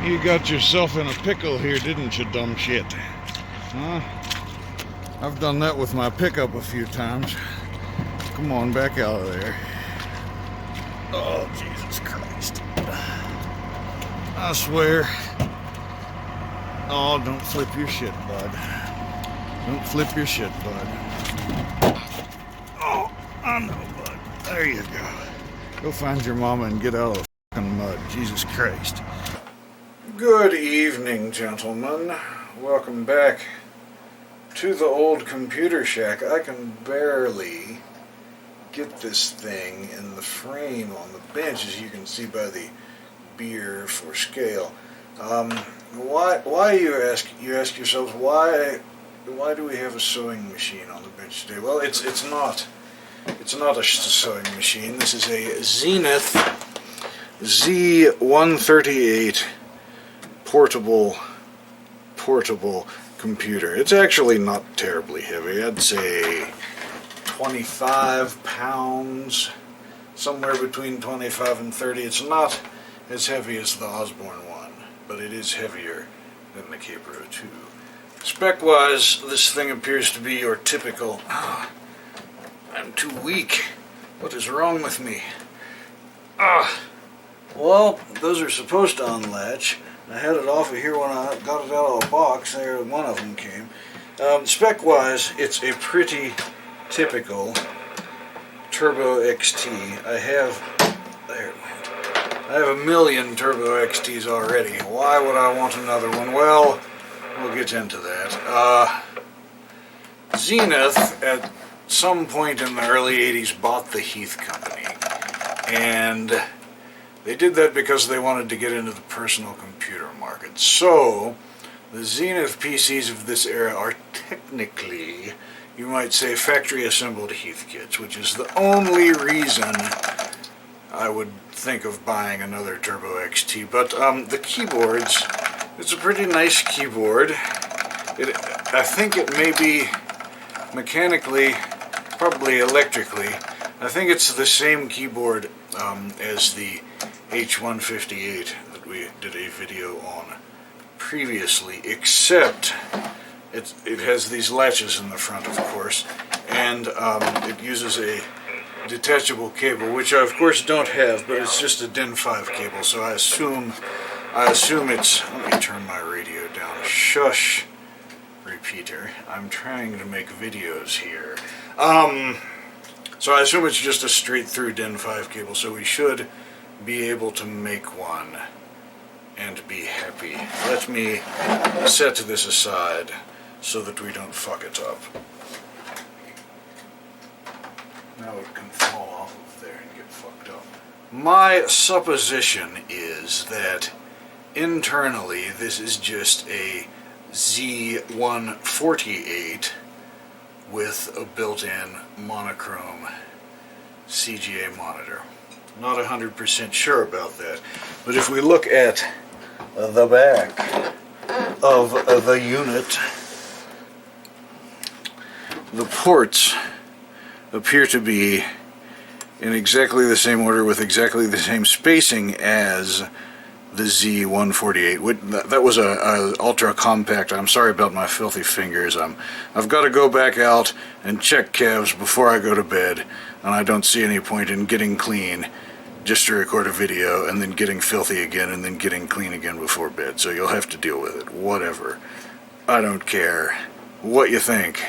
You got yourself in a pickle here, didn't you, dumb shit? Huh? I've done that with my pickup a few times. Come on, back out of there. Oh, Jesus Christ. I swear. Oh, don't flip your shit, bud. Don't flip your shit, bud. Oh, I know, bud. There you go. Go find your mama and get out of the fucking mud. Jesus Christ. Good evening, gentlemen. Welcome back to the old computer shack. I can barely get this thing in the frame on the bench, as you can see by the beer for scale. Why you ask yourselves, why do we have a sewing machine on the bench today? Well, it's not a sewing machine. This is a Zenith Z-138 portable computer. It's actually not terribly heavy. I'd say 25 pounds, somewhere between 25 and 30. It's not as heavy as the Osborne one, but it is heavier than the Capro 2. Spec-wise, this thing appears to be your typical... I'm too weak. What is wrong with me? Well, those are supposed to unlatch. I had it off of here when I got it out of the box. There, one of them came. Spec-wise, it's a pretty typical Turbo XT. I have a million Turbo XTs already. Why would I want another one? Well, we'll get into that. Zenith, at some point in the early 80s, bought the Heath Company. And they did that because they wanted to get into the personal computer market. So, the Zenith PCs of this era are technically, you might say, factory assembled Heath kits, which is the only reason I would think of buying another Turbo XT. But the keyboards, it's a pretty nice keyboard. I think it may be mechanically, probably electrically. I think it's the same keyboard as the H158 that we did a video on previously, except it has these latches in the front, of course, and it uses a detachable cable, which I of course don't have, but it's just a DIN 5 cable, so I assume it's... Let me turn my radio down. Shush, repeater. I'm trying to make videos here. So I assume it's just a straight through DIN 5 cable, so we should be able to make one and be happy. Let me set this aside so that we don't fuck it up. Now it can fall off of there and get fucked up. My supposition is that internally this is just a Z-138 with a built-in monochrome CGA monitor. Not 100% sure about that, but if we look at the back of the unit, the ports appear to be in exactly the same order with exactly the same spacing as the Z-148. That was a ultra compact. I'm sorry about my filthy fingers. I've got to go back out and check calves before I go to bed, and I don't see any point in getting clean just to record a video and then getting filthy again and then getting clean again before bed. So you'll have to deal with it. Whatever. I don't care what you think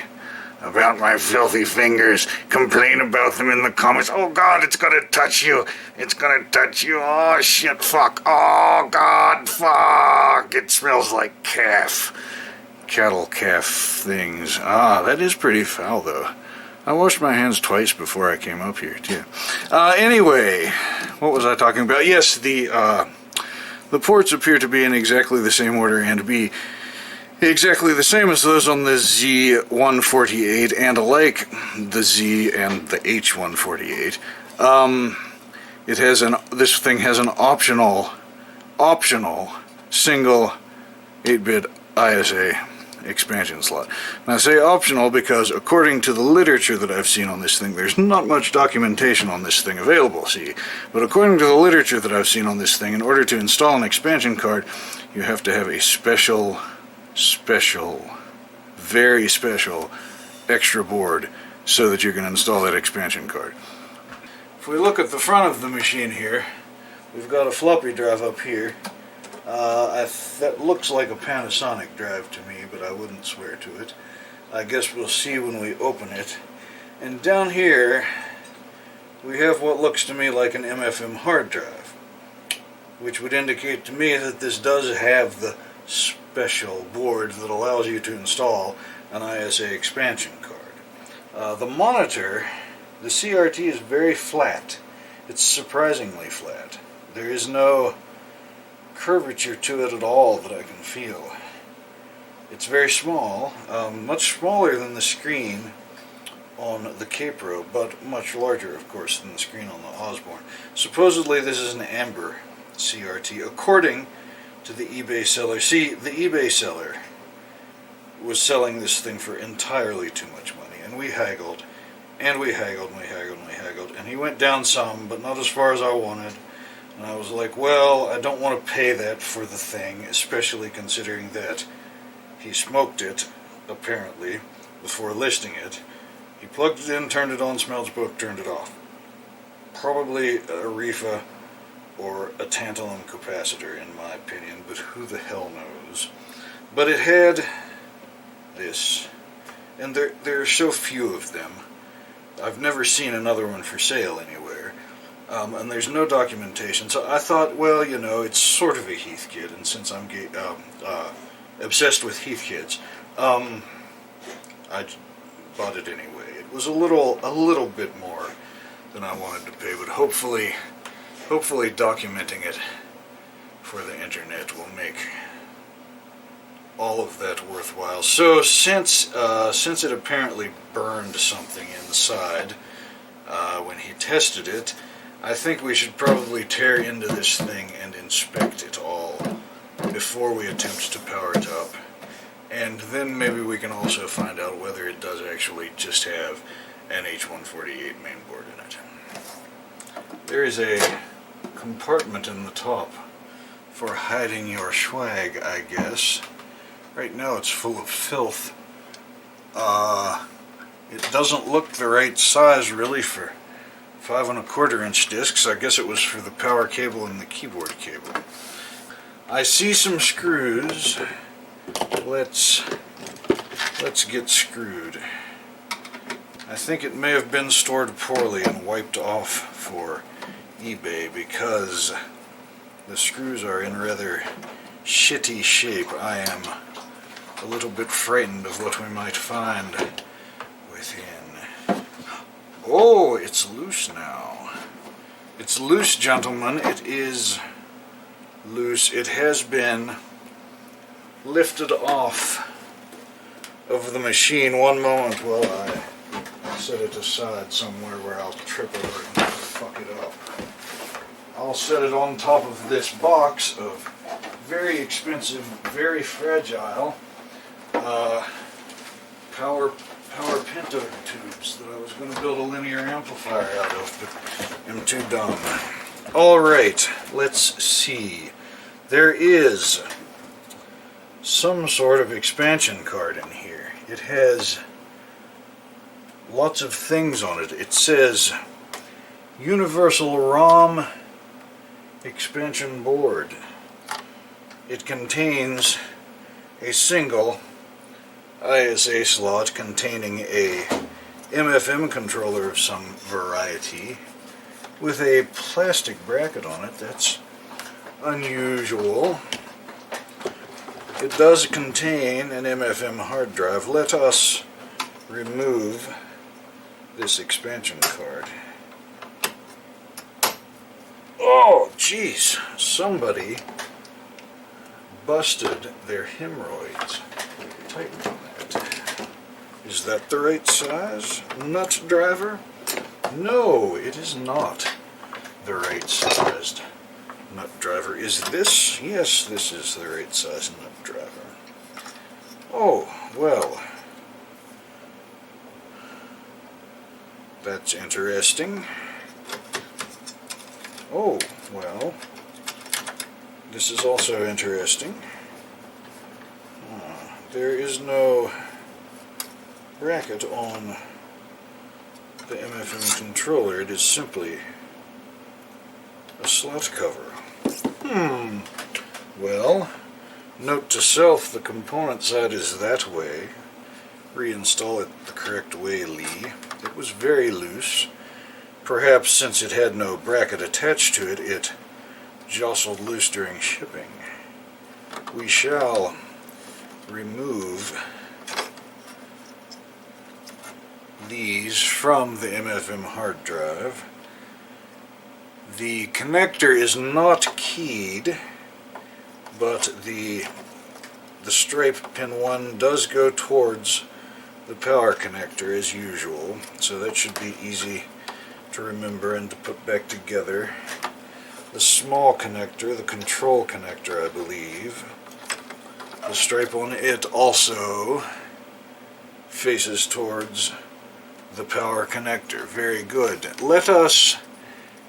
about my filthy fingers. Complain about them in the comments. Oh God, it's gonna touch you. It's gonna touch you. Oh shit, fuck. Oh God, fuck. It smells like calf. Cattle calf things. That is pretty foul though. I washed my hands twice before I came up here too. Anyway, what was I talking about? Yes, the ports appear to be in exactly the same order and to be exactly the same as those on the Z-148 and alike the Z and the H-148. This thing has an optional single 8-bit ISA expansion slot. And I say optional because according to the literature that I've seen on this thing, there's not much documentation on this thing available, see. But according to the literature that I've seen on this thing, in order to install an expansion card, you have to have a special, very special extra board so that you can install that expansion card. If we look at the front of the machine here, we've got a floppy drive up here. That looks like a Panasonic drive to me, but I wouldn't swear to it. I guess we'll see when we open it. And down here, we have what looks to me like an MFM hard drive, which would indicate to me that this does have the special board that allows you to install an ISA expansion card. The monitor, the CRT, is very flat. It's surprisingly flat. There is no curvature to it at all that I can feel. It's very small, much smaller than the screen on the K-Pro, but much larger, of course, than the screen on the Osborne. Supposedly this is an amber CRT, according to the eBay seller. See, the eBay seller was selling this thing for entirely too much money, and we haggled, and we haggled, and we haggled, and we haggled, and he went down some, but not as far as I wanted. And I was like, well, I don't want to pay that for the thing, especially considering that he smoked it, apparently, before listing it. He plugged it in, turned it on, smelled smoke, turned it off. Probably a reefa or a tantalum capacitor, in my opinion, but who the hell knows. But it had this, and there are so few of them. I've never seen another one for sale anywhere. And there's no documentation, so I thought, well, you know, it's sort of a Heath kit, and since I'm obsessed with Heath kits, I bought it anyway. It was a little bit more than I wanted to pay, but hopefully documenting it for the internet will make all of that worthwhile. So since it apparently burned something inside when he tested it, I think we should probably tear into this thing and inspect it all before we attempt to power it up. And then maybe we can also find out whether it does actually just have an H-138 mainboard in it. There is a compartment in the top for hiding your swag, I guess. Right now it's full of filth. It doesn't look the right size really for 5 1/4 inch discs. I guess it was for the power cable and the keyboard cable. I see some screws. Let's get screwed. I think it may have been stored poorly and wiped off for eBay because the screws are in rather shitty shape. I am a little bit frightened of what we might find within. Oh, it's loose now. It's loose, gentlemen. It is loose. It has been lifted off of the machine. One moment while I set it aside somewhere where I'll trip over it and fuck it up. I'll set it on top of this box of very expensive, very fragile power pinto tubes that I was going to build a linear amplifier out of, but I'm too dumb. Alright, let's see. There is some sort of expansion card in here. It has lots of things on it. It says Universal ROM Expansion Board. It contains a single ISA slot containing a MFM controller of some variety with a plastic bracket on it. That's unusual. It does contain an MFM hard drive. Let us remove this expansion card. Oh, jeez. Somebody busted their hemorrhoids. Tighten on that. Is that the right size? Nut driver? No, it is not the right sized nut driver. Is this? Yes, this is the right size nut driver. Oh, well. That's interesting. Oh, well. This is also interesting. There is no bracket on the MFM controller. It is simply a slot cover. Well, note to self, the component side is that way. Reinstall it the correct way, Lee. It was very loose. Perhaps since it had no bracket attached to it, it jostled loose during shipping. We shall remove these from the MFM hard drive. The connector is not keyed, but the stripe pin 1 does go towards the power connector as usual, so that should be easy to remember and to put back together. The small connector, the control connector, I believe, the stripe on it also faces towards the power connector. Very good. Let us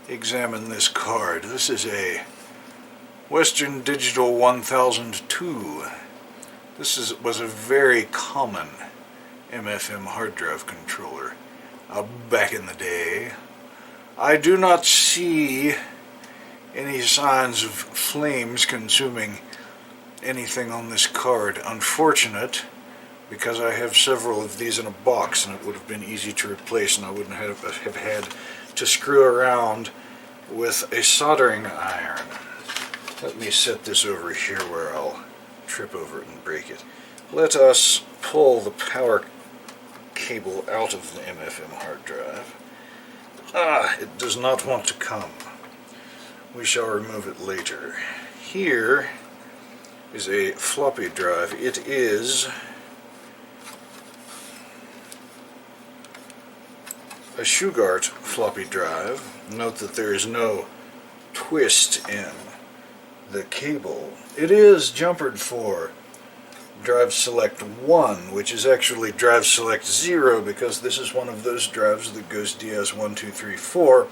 examine this card. This is a Western Digital 1002. This was a very common MFM hard drive controller back in the day. I do not see any signs of flames consuming anything on this card. Unfortunate, because I have several of these in a box and it would have been easy to replace and I wouldn't have had to screw around with a soldering iron. Let me set this over here where I'll trip over it and break it. Let us pull the power cable out of the MFM hard drive. It does not want to come. We shall remove it later. Here is a floppy drive. It is a Shugart floppy drive. Note that there is no twist in the cable. It is jumpered for Drive Select 1, which is actually Drive Select 0, because this is one of those drives that goes DS1234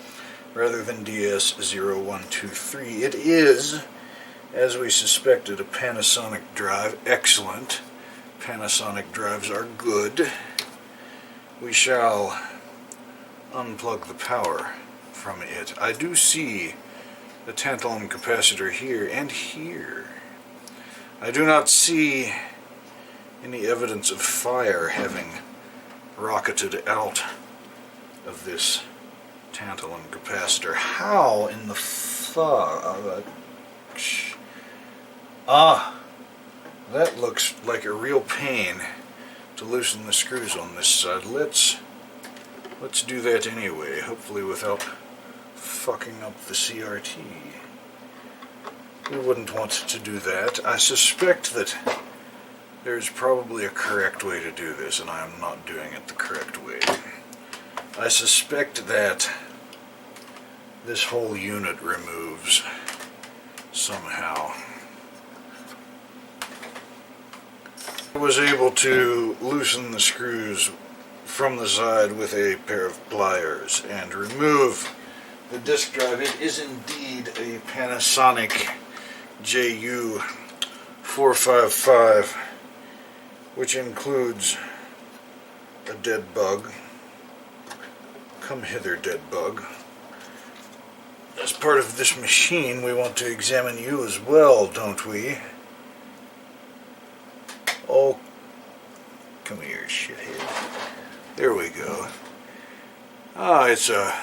rather than DS0123. It is, as we suspected, a Panasonic drive. Excellent. Panasonic drives are good. We shall unplug the power from it. I do see a tantalum capacitor here and here. I do not see any evidence of fire having rocketed out of this tantalum capacitor. How in the that looks like a real pain to loosen the screws on this side. Let's do that anyway, hopefully without fucking up the CRT. We wouldn't want to do that. I suspect that there's probably a correct way to do this, and I am not doing it the correct way. I suspect that this whole unit removes somehow. I was able to loosen the screws from the side with a pair of pliers and remove the disk drive. It is indeed a Panasonic JU455, which includes a dead bug. Come hither, dead bug. As part of this machine, we want to examine you as well, don't we? Oh, come here, shithead. There we go. It's a...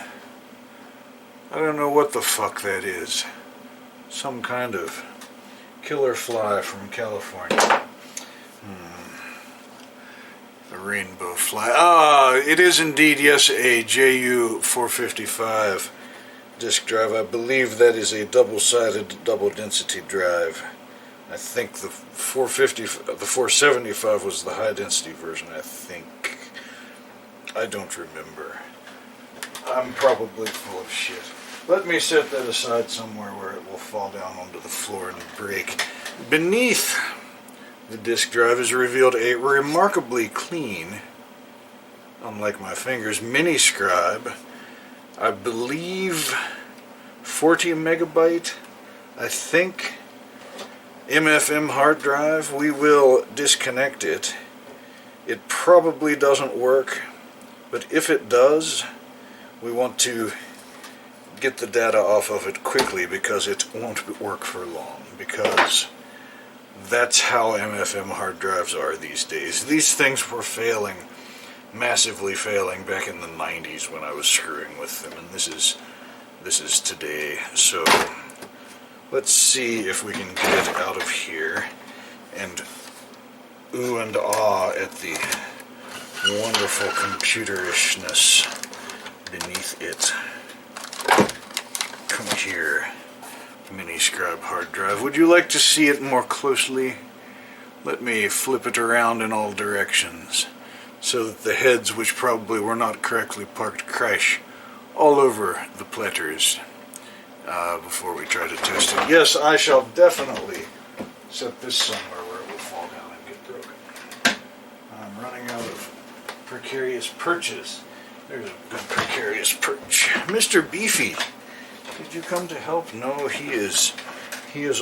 I don't know what the fuck that is. Some kind of killer fly from California. The rainbow fly. It is indeed, yes, a JU455 disk drive. I believe that is a double-sided, double-density drive. I think the 475 was the high-density version, I think. I don't remember. I'm probably full of shit. Let me set that aside somewhere where it will fall down onto the floor and break. Beneath The disk drive is revealed a remarkably clean, unlike my fingers, mini scribe. I believe 40 megabyte, I think, MFM hard drive. We will disconnect it. It probably doesn't work, but if it does, we want to get the data off of it quickly because it won't work for long, because that's how MFM hard drives are these days. These things were failing, massively failing, back in the 90s when I was screwing with them, and this is today. So let's see if we can get it out of here and ooh and ah at the wonderful computerishness beneath it. Come here, mini scribe hard drive. Would you like to see it more closely? Let me flip it around in all directions so that the heads, which probably were not correctly parked, crash all over the platters before we try to test it. Yes, I shall definitely set this somewhere where it will fall down and get broken. I'm running out of precarious perches. There's a good precarious perch. Mr. Beefy, did you come to help? No, he is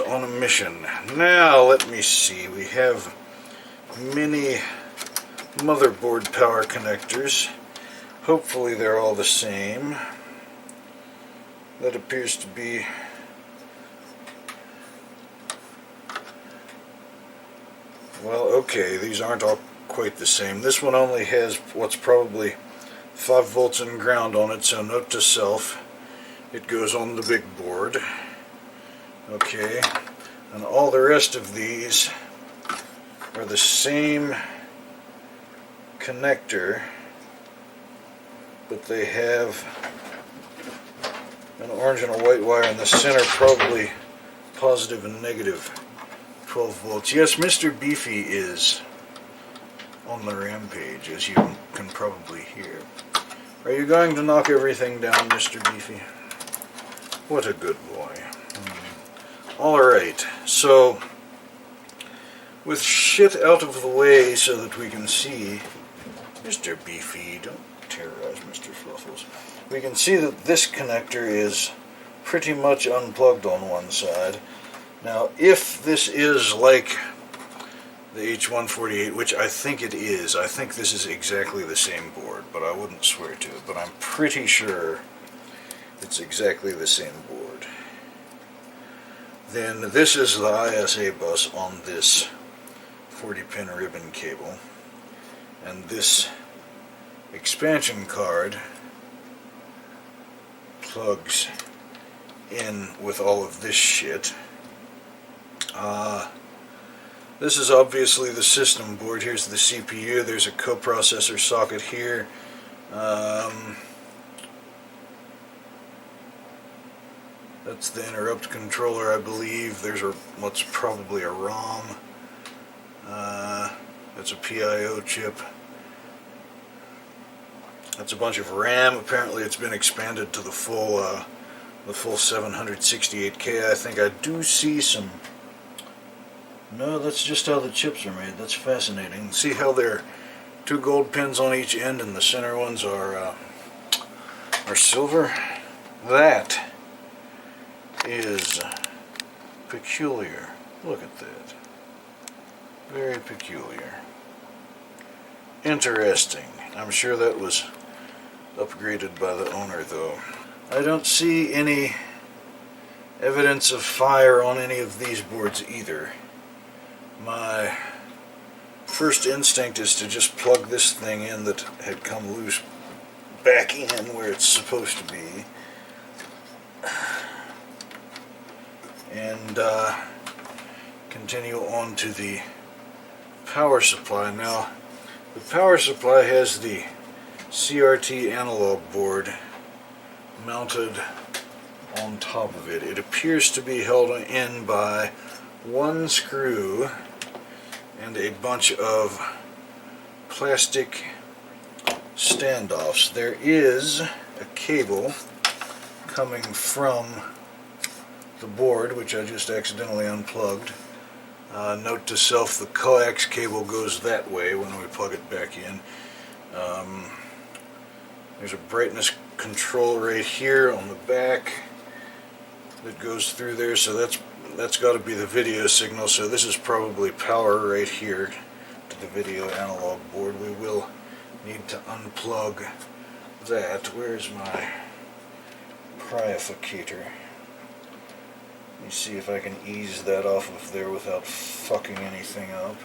on a mission. Now, let me see. We have many motherboard power connectors. Hopefully they're all the same. That appears to be well, okay, these aren't all quite the same. This one only has what's probably 5 volts and ground on it, so note to self, it goes on the big board. Okay, and all the rest of these are the same connector, but they have an orange and a white wire in the center, probably positive and negative 12 volts. Yes, Mr. Beefy is on the rampage, as you can probably hear. Are you going to knock everything down, Mr. Beefy? What a good boy. Alright, so with shit out of the way so that we can see, Mr. Beefy, don't terrorize Mr. Fluffles. We can see that this connector is pretty much unplugged on one side. Now, if this is like the H-138, which I think it is, I think this is exactly the same board, but I wouldn't swear to it, but I'm pretty sure it's exactly the same board. Then this is the ISA bus on this 40-pin ribbon cable, and this expansion card plugs in with all of this shit. This is obviously the system board. Here's the CPU. There's a coprocessor socket here. That's the interrupt controller, I believe. There's what's probably a ROM. That's a PIO chip. That's a bunch of RAM. Apparently it's been expanded to the full 768K. I think I do see some... No, that's just how the chips are made. That's fascinating. See how there are 2 gold pins on each end and the center ones are silver? That is peculiar. Look at that. Very peculiar. Interesting. I'm sure that was upgraded by the owner, though. I don't see any evidence of fire on any of these boards either. My first instinct is to just plug this thing in that had come loose back in where it's supposed to be, and continue on to the power supply. Now, the power supply has the CRT analog board mounted on top of it. It appears to be held in by one screw and a bunch of plastic standoffs. There is a cable coming from the board, which I just accidentally unplugged, Note to self, the coax cable goes that way when we plug it back in. There's a brightness control right here on the back that goes through there, so that's got to be the video signal. So this is probably power right here to the video analog board. We will need to unplug that. Where's my purificator? Let me see if I can ease that off of there without fucking anything up.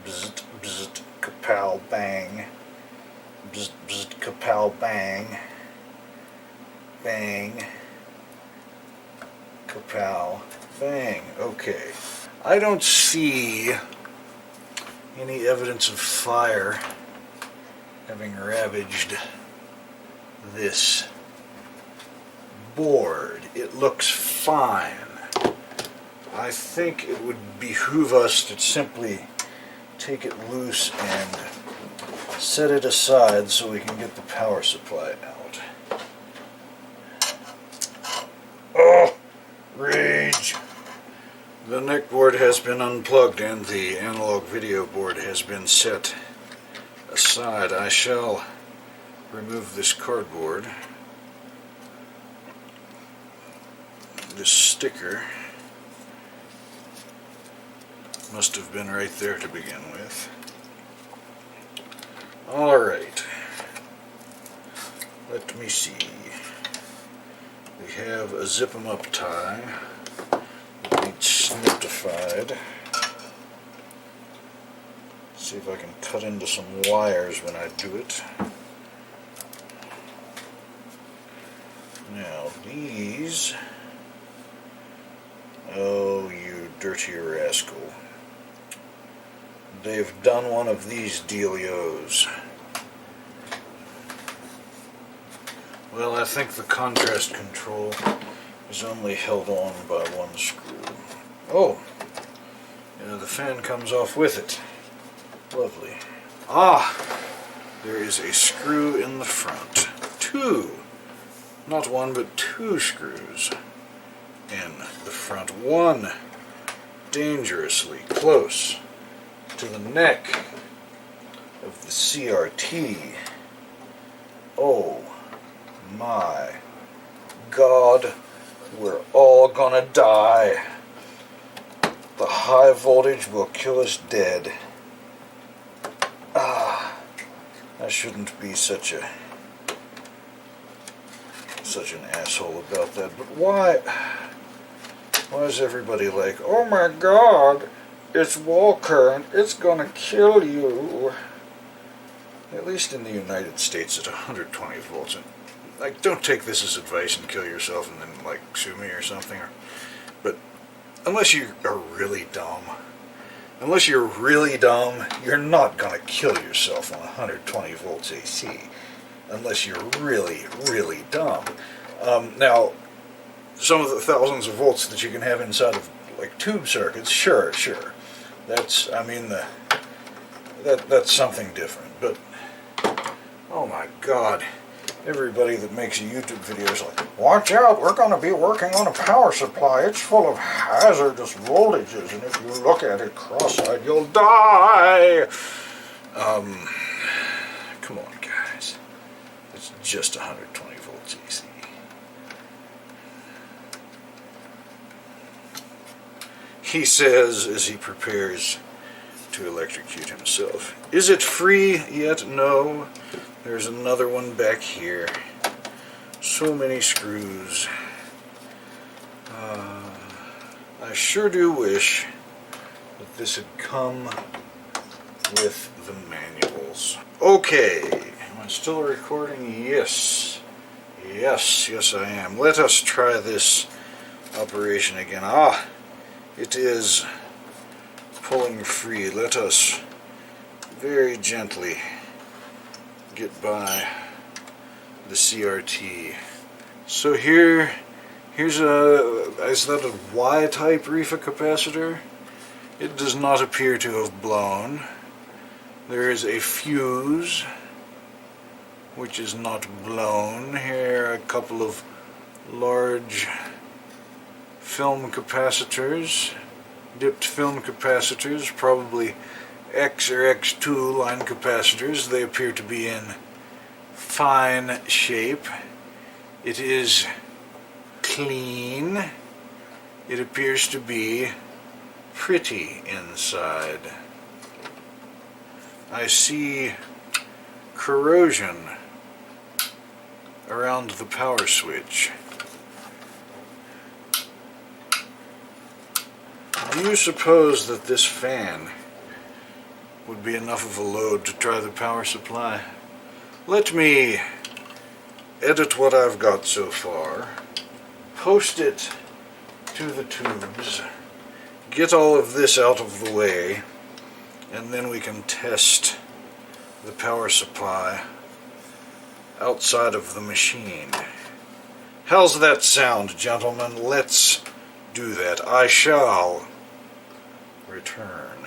Bzzt, bzzt, kapow, bang. Bzzt, bzzt, kapow, bang. Bang. Kapow, bang. Okay. I don't see any evidence of fire having ravaged this board. It looks fine. I think it would behoove us to simply take it loose and set it aside so we can get the power supply out. Oh, rage! The neck board has been unplugged and the analog video board has been set aside. I shall remove this cardboard. This sticker must have been right there to begin with. Alright, let me see. We have a zip 'em up tie that needs sniptified. See if I can cut into some wires when I do it. Now these, oh you dirty rascal. They've done one of these dealios. Well, I think the contrast control is only held on by one screw. Oh, yeah, the fan comes off with it. Lovely. Ah, there is a screw in the front. Two, not one but two screws in the front. One dangerously close to the neck of the CRT. Oh my God, we're all gonna die. The high voltage will kill us dead. Ah, I shouldn't be such an asshole about that, but why is everybody like, oh my God, it's wall current, it's gonna kill you? At least in the United States at 120 volts. And, like, don't take this as advice and kill yourself and then, like, sue me or something. But unless you are really dumb, you're not gonna kill yourself on 120 volts AC. Unless you're really, really dumb. Now, some of the thousands of volts that you can have inside of, like, tube circuits, sure. That's, I mean, that's something different. But, oh my God, everybody that makes a YouTube video is like, watch out, we're going to be working on a power supply. It's full of hazardous voltages, and if you look at it cross-eyed, you'll die. Come on, guys. It's just 120 volts AC. He says as he prepares to electrocute himself. Is it free yet? No. There's another one back here. So many screws. I sure do wish that this had come with the manuals. Okay. Am I still recording? Yes. Yes, I am. Let us try this operation again. Ah, it is pulling free. Let us very gently get by the CRT. So here's is that a Y-type reefer capacitor? It does not appear to have blown. There is a fuse which is not blown. Here are a couple of large film capacitors dipped film capacitors, probably X or X2 line capacitors. They appear to be in fine shape. It is clean. It appears to be pretty inside. I see corrosion around the power switch. Do you suppose that this fan would be enough of a load to try the power supply? Let me edit what I've got so far, post it to the tubes, get all of this out of the way, and then we can test the power supply outside of the machine. How's that sound, gentlemen? Let's do that. I shall return.